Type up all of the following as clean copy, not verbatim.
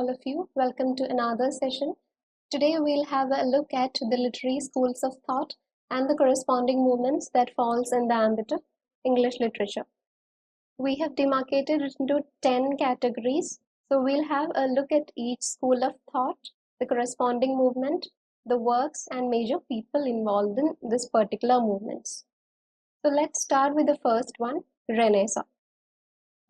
all of you. Welcome to another session. Today we'll have a look at the literary schools of thought and the corresponding movements that falls in the ambit of English literature. We have demarcated it into 10 categories. So we'll have a look at each school of thought, the corresponding movement, the works and major people involved in this particular movements. So let's start with the first one, Renaissance.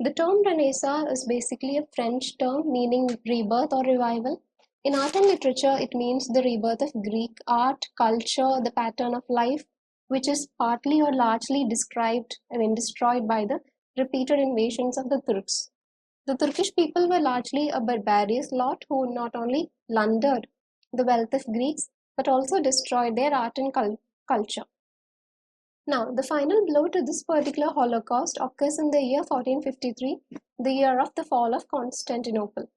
The term Renaissance is basically a French term meaning rebirth or revival. In art and literature, it means the rebirth of Greek art, culture, the pattern of life, which is partly or largely destroyed by the repeated invasions of the Turks. The Turkish people were largely a barbarous lot who not only plundered the wealth of Greeks, but also destroyed their art and culture. Now, the final blow to this particular Holocaust occurs in the year 1453, the year of the fall of Constantinople.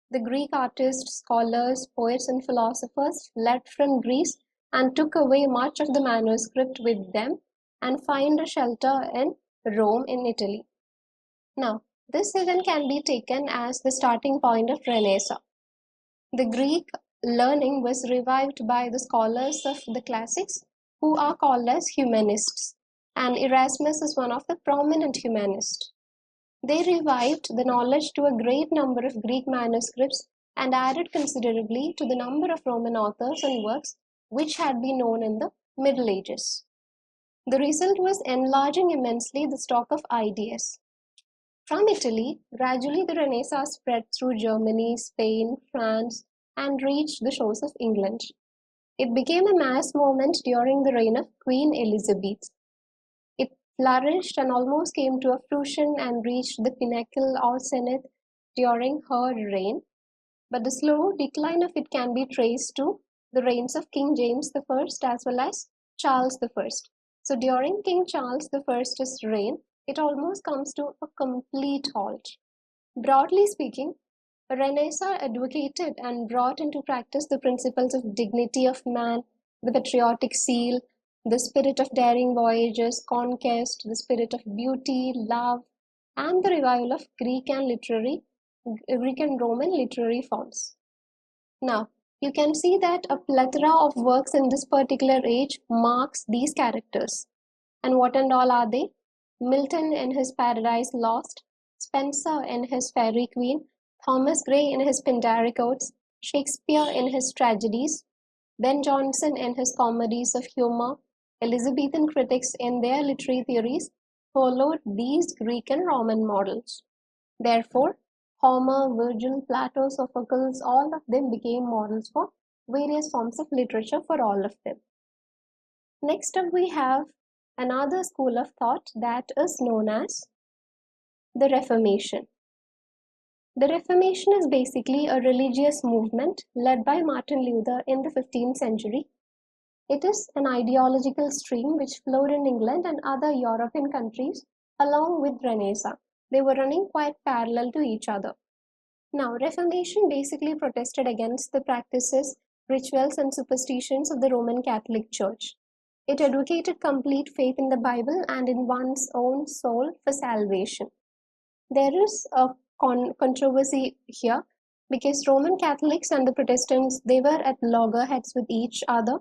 The Greek artists, scholars, poets, and philosophers fled from Greece and took away much of the manuscript with them and found a shelter in Rome in Italy. Now, this event can be taken as the starting point of Renaissance. The Greek learning was revived by the scholars of the classics, who are called as humanists, and Erasmus is one of the prominent humanists. They revived the knowledge to a great number of Greek manuscripts and added considerably to the number of Roman authors and works which had been known in the Middle Ages. The result was enlarging immensely the stock of ideas. From Italy, gradually the Renaissance spread through Germany, Spain, France, and reached the shores of England. It became a mass movement during the reign of Queen Elizabeth. It flourished and almost came to a fruition and reached the pinnacle or zenith during her reign, but the slow decline of it can be traced to the reigns of King James I as well as Charles I. So during King Charles I's reign, it almost comes to a complete halt. Broadly speaking, Renaissance advocated and brought into practice the principles of dignity of man, the patriotic zeal, the spirit of daring voyages, conquest, the spirit of beauty, love, and the revival of Greek and Roman literary forms. Now, you can see that a plethora of works in this particular age marks these characters. And what and all are they? Milton in his Paradise Lost, Spenser in his Faerie Queene, Thomas Gray in his Pindaric Odes, Shakespeare in his tragedies, Ben Jonson in his comedies of humor, Elizabethan critics in their literary theories followed these Greek and Roman models. Therefore, Homer, Virgil, Plato, Sophocles, all of them became models for various forms of literature for all of them. Next up, we have another school of thought that is known as the Reformation. The Reformation is basically a religious movement led by Martin Luther in the 15th century. It is an ideological stream which flowed in England and other European countries along with Renaissance. They were running quite parallel to each other. Now, Reformation basically protested against the practices, rituals, and superstitions of the Roman Catholic Church. It advocated complete faith in the Bible and in one's own soul for salvation. There is a controversy here because Roman Catholics and the Protestants, they were at loggerheads with each other.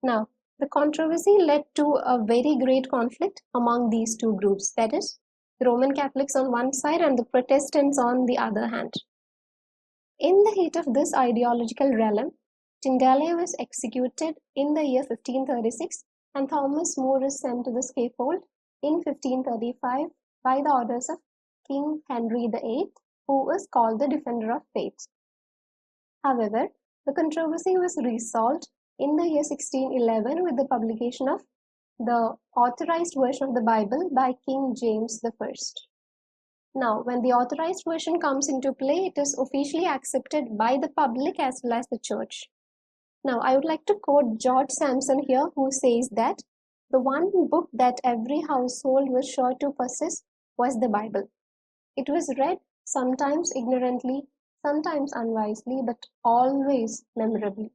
Now, the controversy led to a very great conflict among these two groups, that is, the Roman Catholics on one side and the Protestants on the other hand. In the heat of this ideological realm, Tyndale was executed in the year 1536 and Thomas More is sent to the scaffold in 1535 by the orders of King Henry VIII, who is called the Defender of Faith. However, the controversy was resolved in the year 1611 with the publication of the authorized version of the Bible by King James I. Now, when the authorized version comes into play, it is officially accepted by the public as well as the church. Now, I would like to quote George Sampson here, who says that the one book that every household was sure to possess was the Bible. It was read sometimes ignorantly, sometimes unwisely, but always memorably.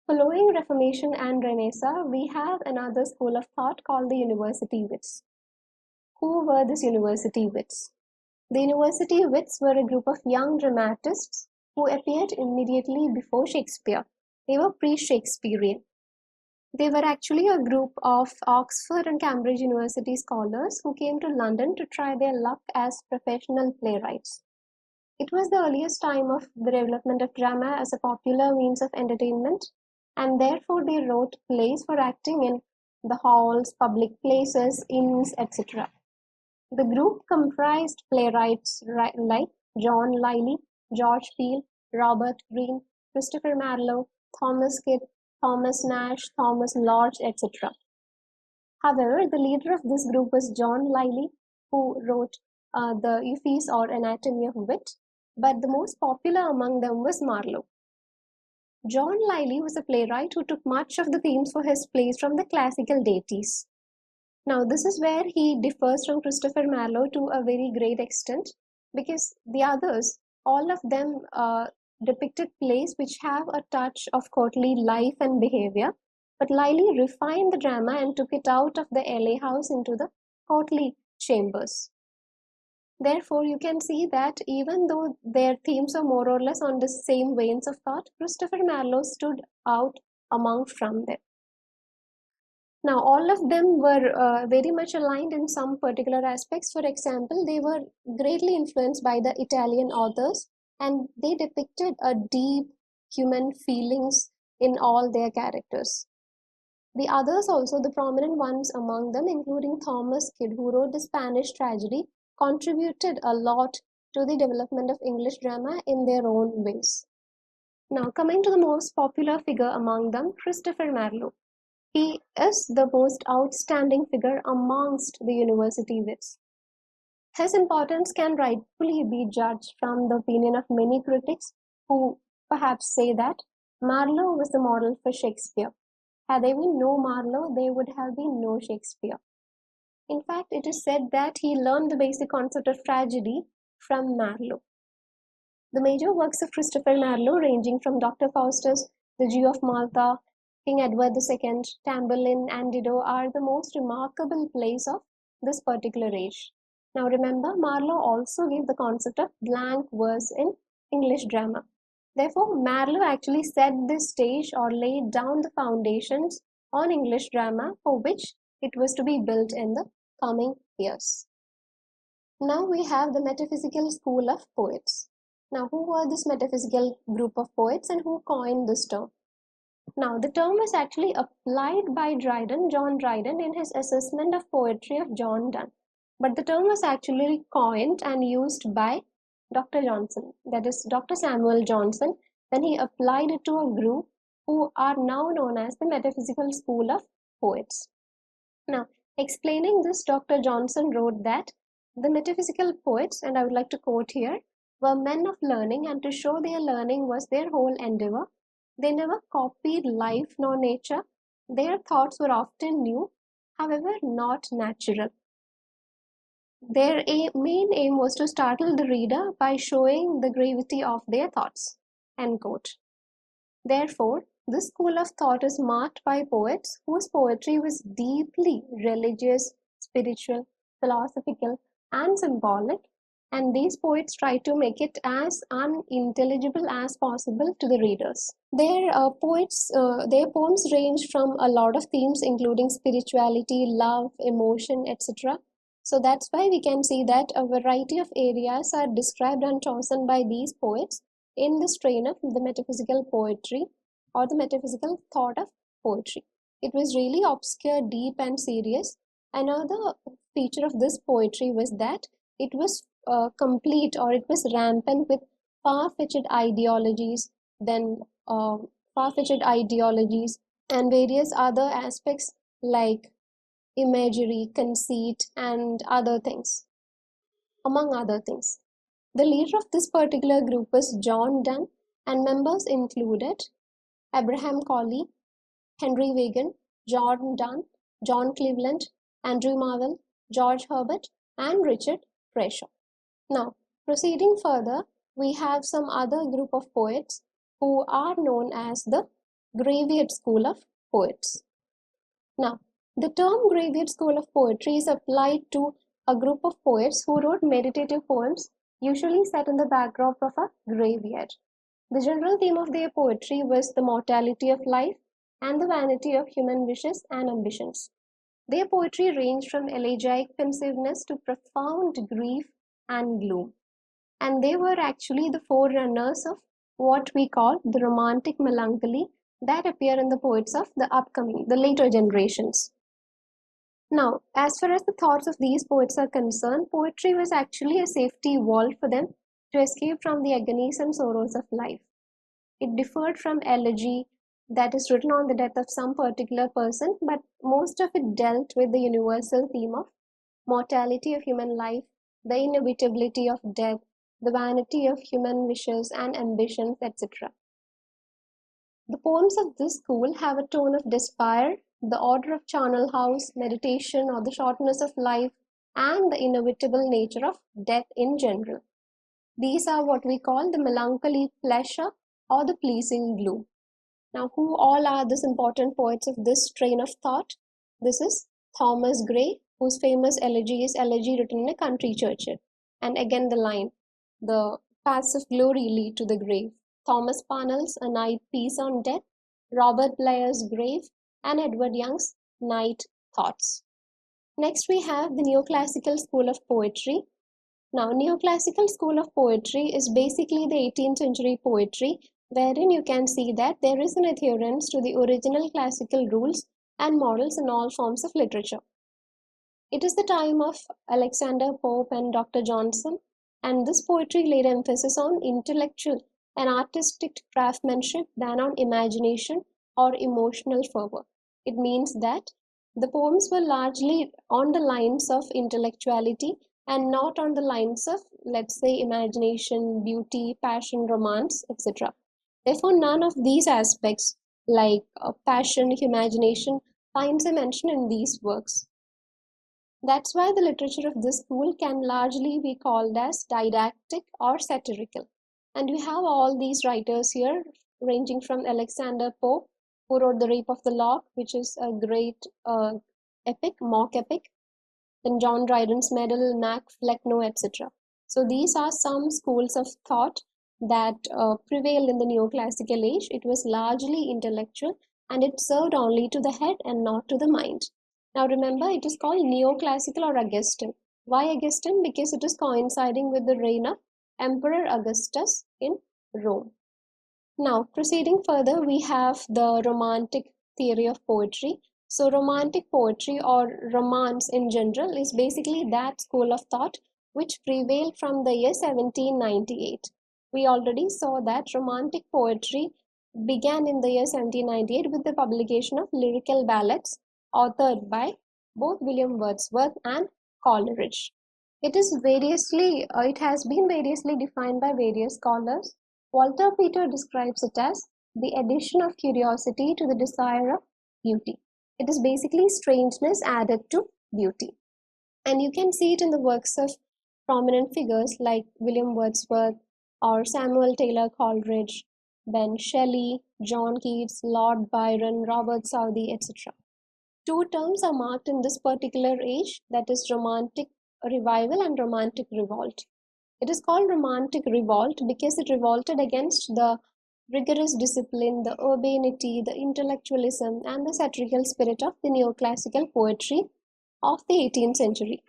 Following Reformation and Renaissance, we have another school of thought called the university wits. Who were these university wits? The university wits were a group of young dramatists who appeared immediately before Shakespeare. They were pre-Shakespearean. They were actually a group of Oxford and Cambridge University scholars who came to London to try their luck as professional playwrights. It was the earliest time of the development of drama as a popular means of entertainment, and therefore they wrote plays for acting in the halls, public places, inns, etc. The group comprised playwrights like John Lyly, George Peele, Robert Greene, Christopher Marlowe, Thomas Kidd, Thomas Nash, Thomas Lodge, etc. However, the leader of this group was John Lyly, who wrote the Euphues or Anatomy of Wit, but the most popular among them was Marlowe. John Lyly was a playwright who took much of the themes for his plays from the classical deities. Now, this is where he differs from Christopher Marlowe to a very great extent, because the others, all of them depicted plays which have a touch of courtly life and behavior, but Lyly refined the drama and took it out of the LA house into the courtly chambers. Therefore, you can see that even though their themes are more or less on the same veins of thought, Christopher Marlowe stood out among from them. Now, all of them were very much aligned in some particular aspects. For example, they were greatly influenced by the Italian authors, and they depicted a deep human feelings in all their characters. The others also, the prominent ones among them, including Thomas Kidd, who wrote the Spanish tragedy, contributed a lot to the development of English drama in their own ways. Now, coming to the most popular figure among them, Christopher Marlowe. He is the most outstanding figure amongst the university wits. His importance can rightfully be judged from the opinion of many critics who perhaps say that Marlowe was the model for Shakespeare. Had there been no Marlowe, there would have been no Shakespeare. In fact, it is said that he learned the basic concept of tragedy from Marlowe. The major works of Christopher Marlowe, ranging from Dr. Faustus, The Jew of Malta, King Edward II, Tamburlaine, and Dido, are the most remarkable plays of this particular age. Now remember, Marlowe also gave the concept of blank verse in English drama. Therefore, Marlowe actually set the stage or laid down the foundations on English drama for which it was to be built in the coming years. Now we have the metaphysical school of poets. Now, who were this metaphysical group of poets and who coined this term? Now, the term was actually applied by John Dryden, in his assessment of poetry of John Donne. But the term was actually coined and used by Dr. Johnson, that is Dr. Samuel Johnson. Then he applied it to a group who are now known as the metaphysical school of poets. Now, explaining this, Dr. Johnson wrote that the metaphysical poets, and I would like to quote here, were men of learning, and to show their learning was their whole endeavor. They never copied life nor nature. Their thoughts were often new, however not natural. Their main aim was to startle the reader by showing the gravity of their thoughts. End quote. Therefore, this school of thought is marked by poets whose poetry was deeply religious, spiritual, philosophical, and symbolic, and these poets tried to make it as unintelligible as possible to the readers. Their poems range from a lot of themes, including spirituality, love, emotion, etc. So that's why we can see that a variety of areas are described and chosen by these poets in the strain of the metaphysical poetry or the metaphysical thought of poetry. It was really obscure, deep, and serious. Another feature of this poetry was that it was complete, or it was rampant with far-fetched ideologies, and various other aspects like imagery, conceit, and other things, among other things. The leader of this particular group was John Donne, and members included Abraham Cowley, Henry Vaughan, John Donne, John Cleveland, Andrew Marvell, George Herbert, and Richard Crashaw. Now, proceeding further, we have some other group of poets who are known as the Graveyard School of Poets. Now, the term Graveyard School of Poetry is applied to a group of poets who wrote meditative poems, usually set in the backdrop of a graveyard. The general theme of their poetry was the mortality of life and the vanity of human wishes and ambitions. Their poetry ranged from elegiac pensiveness to profound grief and gloom, and they were actually the forerunners of what we call the romantic melancholy that appear in the poets of the later generations. Now, as far as the thoughts of these poets are concerned, poetry was actually a safety valve for them to escape from the agonies and sorrows of life. It differed from elegy that is written on the death of some particular person, but most of it dealt with the universal theme of mortality of human life, the inevitability of death, the vanity of human wishes and ambitions, etc. The poems of this school have a tone of despair, the order of charnel house, meditation, or the shortness of life, and the inevitable nature of death in general. These are what we call the melancholy pleasure or the pleasing gloom. Now, who all are these important poets of this train of thought? This is Thomas Gray, whose famous elegy is Elegy Written in a Country Churchyard. And again the line, the paths of glory lead to the grave. Thomas Parnell's A Night Piece on Death, Robert Blair's Grave, and Edward Young's Night Thoughts. Next we have the Neoclassical School of Poetry. Now, Neoclassical School of Poetry is basically the 18th century poetry, wherein you can see that there is an adherence to the original classical rules and models in all forms of literature. It is the time of Alexander Pope and Dr. Johnson, and this poetry laid emphasis on intellectual and artistic craftsmanship than on imagination or emotional fervor. It means that the poems were largely on the lines of intellectuality and not on the lines of, let's say, imagination, beauty, passion, romance, etc. Therefore, none of these aspects like passion, imagination finds a mention in these works. That's why the literature of this school can largely be called as didactic or satirical. And we have all these writers here, ranging from Alexander Pope, who wrote The Rape of the Lock, which is a great epic, mock epic, then John Dryden's Medal, Mac Flecknoe, etc. So these are some schools of thought that prevailed in the neoclassical age. It was largely intellectual and it served only to the head and not to the mind. Now remember, it is called neoclassical or Augustan. Why Augustan? Because it is coinciding with the reign of Emperor Augustus in Rome. Now proceeding further, we have the Romantic theory of poetry. So Romantic poetry or romance in general is basically that school of thought which prevailed from the year 1798. We already saw that Romantic poetry began in the year 1798 with the publication of lyrical ballads authored by both William Wordsworth and Coleridge. It has been variously defined by various scholars. Walter Peter describes it as the addition of curiosity to the desire of beauty. It is basically strangeness added to beauty. And you can see it in the works of prominent figures like William Wordsworth or Samuel Taylor Coleridge, then Shelley, John Keats, Lord Byron, Robert Southey, etc. Two terms are marked in this particular age, that is Romantic revival and Romantic revolt. It is called Romantic revolt because it revolted against the rigorous discipline, the urbanity, the intellectualism, and the satirical spirit of the neoclassical poetry of the 18th century.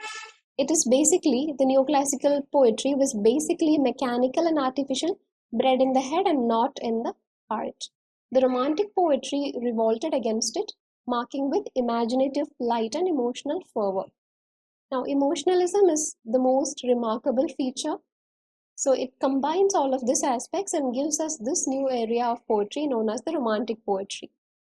It is basically, the neoclassical poetry was basically mechanical and artificial, bred in the head and not in the heart. The Romantic poetry revolted against it, marking with imaginative light and emotional fervor. Now, emotionalism is the most remarkable feature. So it combines all of these aspects and gives us this new area of poetry known as the Romantic poetry.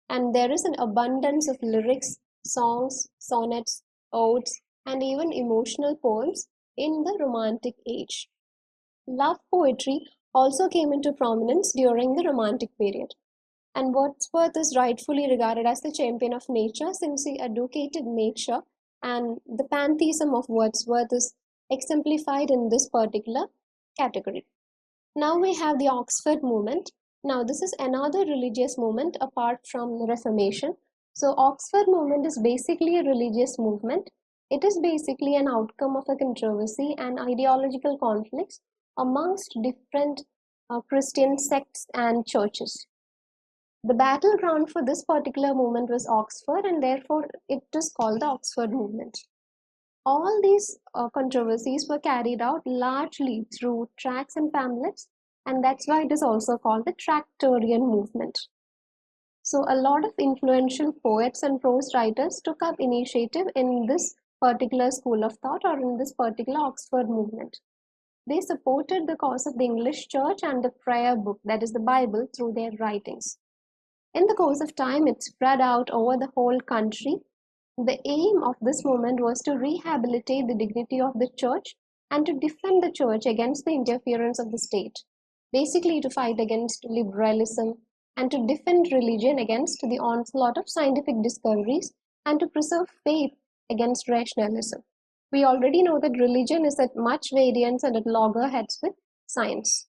And there is an abundance of lyrics, songs, sonnets, odes, and even emotional poems in the Romantic age. Love poetry also came into prominence during the Romantic period. And Wordsworth is rightfully regarded as the champion of nature since he advocated nature, and the pantheism of Wordsworth is exemplified in this particular category. Now we have the Oxford movement. Now this is another religious movement apart from the Reformation. So Oxford movement is basically a religious movement It is basically an outcome of a controversy and ideological conflicts amongst different Christian sects and churches. The battleground for this particular movement was Oxford, and therefore it is called the Oxford movement. All these controversies were carried out largely through tracts and pamphlets, and that's why it is also called the Tractarian movement. So a lot of influential poets and prose writers took up initiative in this particular school of thought or in this particular Oxford movement. They supported the cause of the English church and the prayer book, that is the Bible, through their writings. In the course of time, it spread out over the whole country. The aim of this movement was to rehabilitate the dignity of the church and to defend the church against the interference of the state, basically to fight against liberalism and to defend religion against the onslaught of scientific discoveries and to preserve faith against rationalism. We already know that religion is at much variance and at loggerheads with science.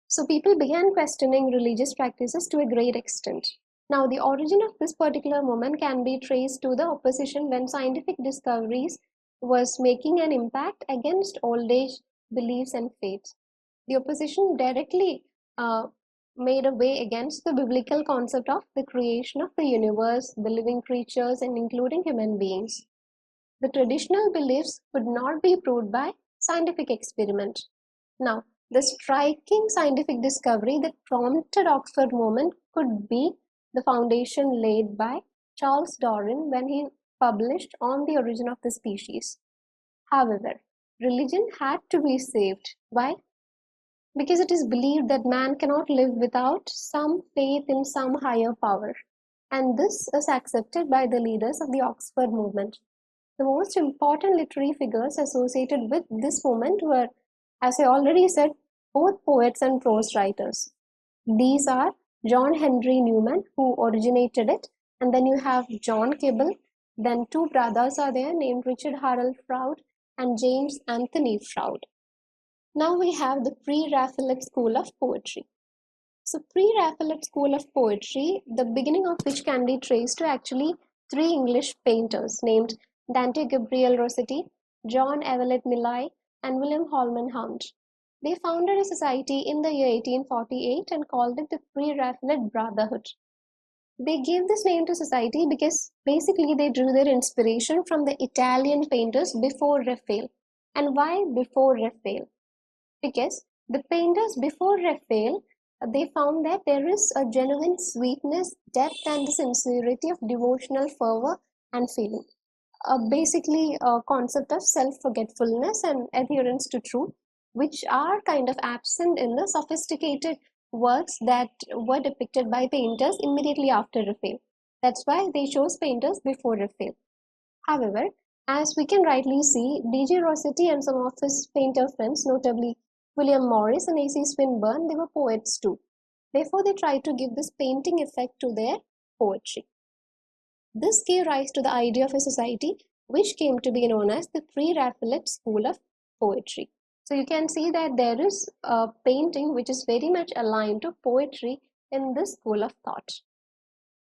So people began questioning religious practices to a great extent. Now, the origin of this particular movement can be traced to the opposition when scientific discoveries was making an impact against old age beliefs and faiths. The opposition directly made a way against the biblical concept of the creation of the universe, the living creatures, and including human beings. The traditional beliefs could not be proved by scientific experiment. Now, the striking scientific discovery that prompted Oxford movement could be the foundation laid by Charles Darwin when he published On the Origin of the Species. However, religion had to be saved. Why? Because it is believed that man cannot live without some faith in some higher power. And this is accepted by the leaders of the Oxford movement. The most important literary figures associated with this movement were, as I already said, both poets and prose writers. These are John Henry Newman, who originated it, and then you have John Keble. Then two brothers are there named Richard Harold Froude and James Anthony Froude. Now we have the pre-Raphaelite school of poetry. So pre-Raphaelite school of poetry, the beginning of which can be traced to actually three English painters named Dante Gabriel Rossetti, John Evelett Millais, and William Holman Hunt. They founded a society in the year 1848 and called it the Pre-Raphaelite Brotherhood. They gave this name to society because basically they drew their inspiration from the Italian painters before Raphael. And why before Raphael? Because the painters before Raphael, they found that there is a genuine sweetness, depth, and the sincerity of devotional fervor and feeling. Basically, a concept of self-forgetfulness and adherence to truth, which are kind of absent in the sophisticated works that were depicted by painters immediately after Raphael. That's why they chose painters before Raphael. However, as we can rightly see, D.G. Rossetti and some of his painter friends, notably William Morris and A.C. Swinburne, they were poets too. Therefore, they tried to give this painting effect to their poetry. This gave rise to the idea of a society which came to be known as the Pre-Raphaelite school of poetry. So you can see that there is a painting which is very much aligned to poetry in this school of thought.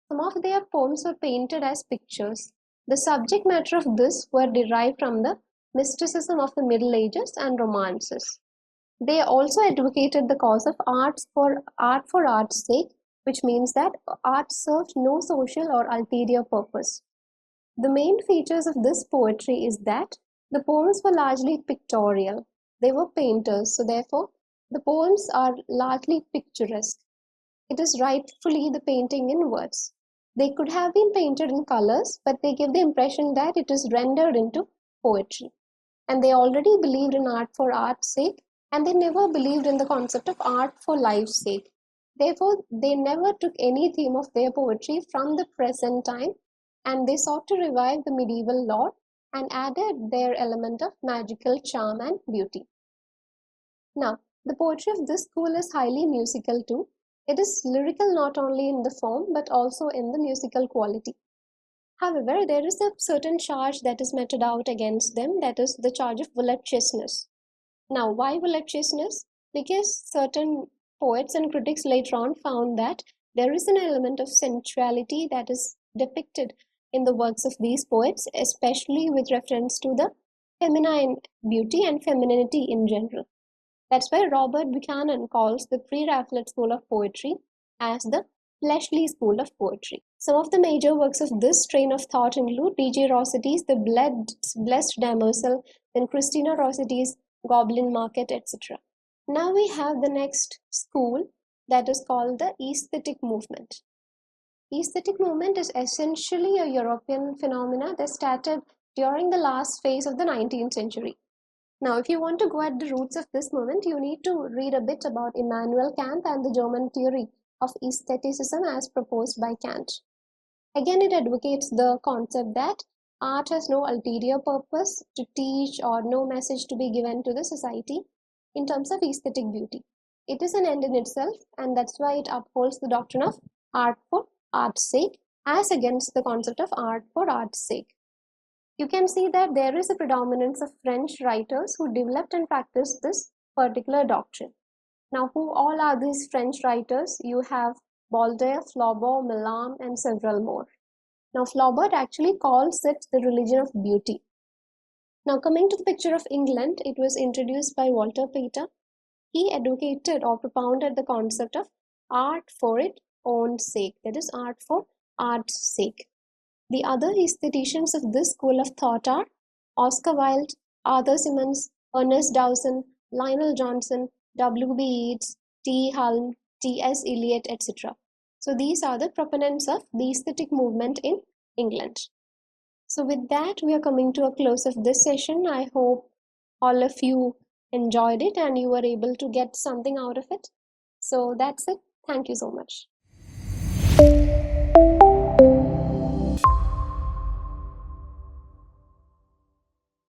Some of their poems were painted as pictures. The subject matter of this were derived from the mysticism of the Middle Ages and romances. They also advocated the cause of arts for art's sake, which means that art served no social or ulterior purpose. The main features of this poetry is that the poems were largely pictorial. They were painters, so therefore the poems are largely picturesque. It is rightfully the painting in words. They could have been painted in colors, but they give the impression that it is rendered into poetry. And they already believed in art for art's sake, and they never believed in the concept of art for life's sake. Therefore, they never took any theme of their poetry from the present time, and they sought to revive the medieval lore and added their element of magical charm and beauty. Now, the poetry of this school is highly musical too. It is lyrical not only in the form but also in the musical quality. However, there is a certain charge that is meted out against them, that is the charge of voluptuousness. Now, why voluptuousness? Because certain poets and critics later on found that there is an element of sensuality that is depicted in the works of these poets, especially with reference to the feminine beauty and femininity in general. That's why Robert Buchanan calls the pre-Raphaelite school of poetry as the fleshly school of poetry. Some of the major works of this strain of thought include D.J. Rossetti's The Blessed Damozel, then Christina Rossetti's Goblin Market, etc. Now we have the next school that is called the aesthetic movement. Aesthetic movement is essentially a European phenomenon that started during the last phase of the 19th century. Now, if you want to go at the roots of this movement, you need to read a bit about Immanuel Kant and the German theory of aestheticism as proposed by Kant. Again, it advocates the concept that art has no ulterior purpose to teach or no message to be given to the society in terms of aesthetic beauty. It is an end in itself, and that's why it upholds the doctrine of art for art's sake as against the concept of art for art's sake. You can see that there is a predominance of French writers who developed and practiced this particular doctrine. Now, who all are these French writers? You have Baudelaire, Flaubert, Mallarmé, and several more. Now, Flaubert actually calls it the religion of beauty. Now, coming to the picture of England, it was introduced by Walter Pater. He advocated or propounded the concept of art for its own sake, that is, art for art's sake. The other aestheticians of this school of thought are Oscar Wilde, Arthur Symons, Ernest Dowson, Lionel Johnson, W.B. Yeats, T. Hulme, T.S. Eliot, etc. So these are the proponents of the aesthetic movement in England. So with that, we are coming to a close of this session. I hope all of you enjoyed it and you were able to get something out of it. So that's it. Thank you so much.